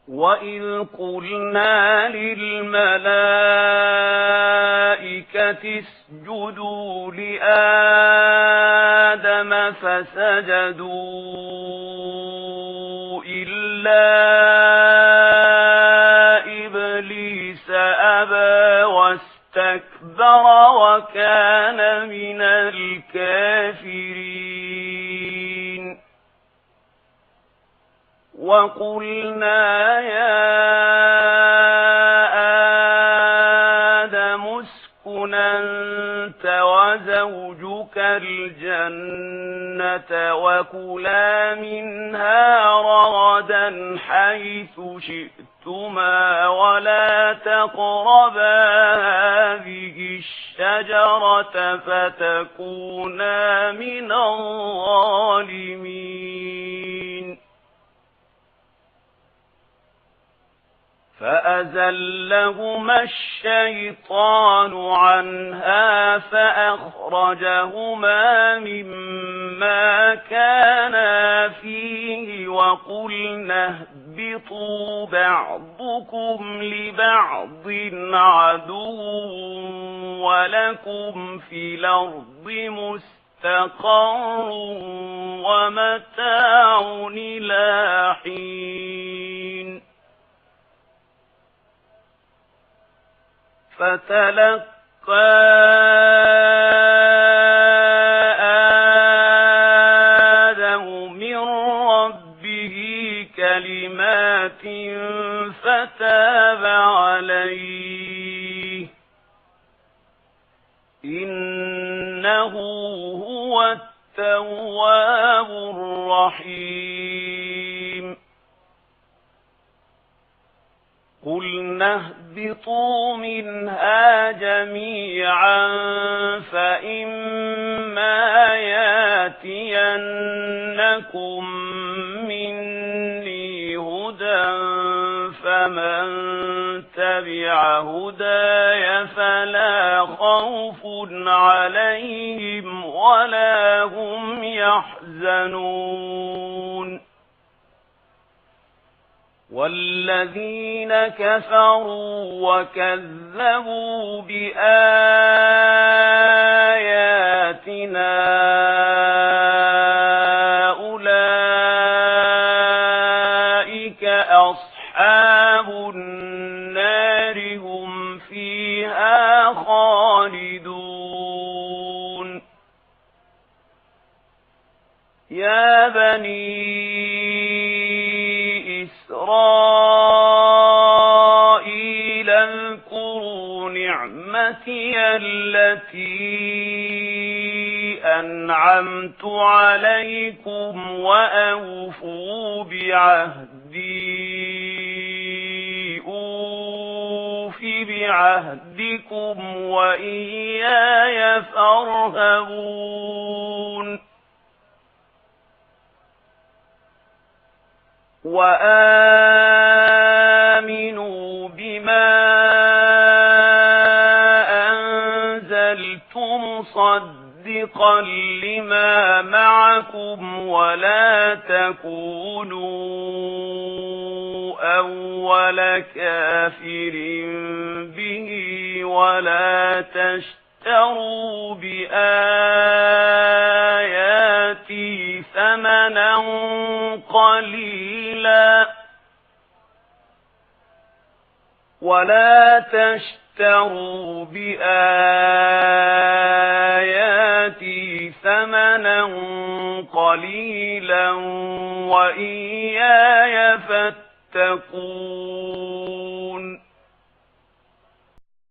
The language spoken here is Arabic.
وَإِذْ قُلْنَا لِلْمَلَائِكَةِ اسْجُدُوا لِآدَمَ فَسَجَدُوا إِلَّا إِبْلِيسَ أَبَى وَاسْتَكْبَرَ وَكَانَ مِنَ الْكَافِرِينَ وَقُلْنَا يَا آدَمُ اسْكُنْ أَنْتَ وَزَوْجُكَ الْجَنَّةَ وَكُلَا مِنْهَا رَغَدًا حَيْثُ شِئْتُمَا وَلَا تَقْرَبَا هَذِهِ الشَّجَرَةَ فَتَكُونَا مِنَ الظَّالِمِينَ فَأَزَلَّهُمَا الشَّيْطَانُ عَنْهَا فَأَخْرَجَهُمَا مِمَّا كَانَا فِيهِ وَقُلْنَا اهْبِطُوا بَعْضُكُمْ لِبَعْضٍ عَدُوٌّ وَلَكُمْ فِي الْأَرْضِ مُسْتَقَرٌّ وَمَتَاعٌ إِلَىٰ حِينٍ فَتَلَقَّى آدَمُ مِنْ رَبِّهِ كَلِمَاتٍ فَتَابَ عَلَيْهِ إِنَّهُ هُوَ التَّوَّابُ الرَّحِيمُ قُلْنَا اهْبِطُوا مِنْهَا جَمِيعًا فَإِمَّا يَأْتِيَنَّكُم مِّنِّي هُدًى فَمَن تَبِعَ هُدَايَ فَلَا خَوْفٌ عَلَيْهِمْ وَلَا هُمْ يَحْزَنُونَ وَالَّذِينَ كَفَرُوا وَكَذَّبُوا بِآيَاتِنَا أُولَئِكَ أَصْحَابُ النَّارِ هُمْ فِيهَا خَالِدُونَ يَا بَنِي إسرائيل اذكروا نعمتي التي أنعمت عليكم وأوفوا بعهدي أوف بعهدكم وإياي فارهبون وآمنوا بما أنزلت مصدقا لما معكم ولا تكونوا أول كافر به ولا تشتروا بآياتي ثمنا قليلا ولا تشتروا بآياتي ثمنا قليلا وإياي فاتقون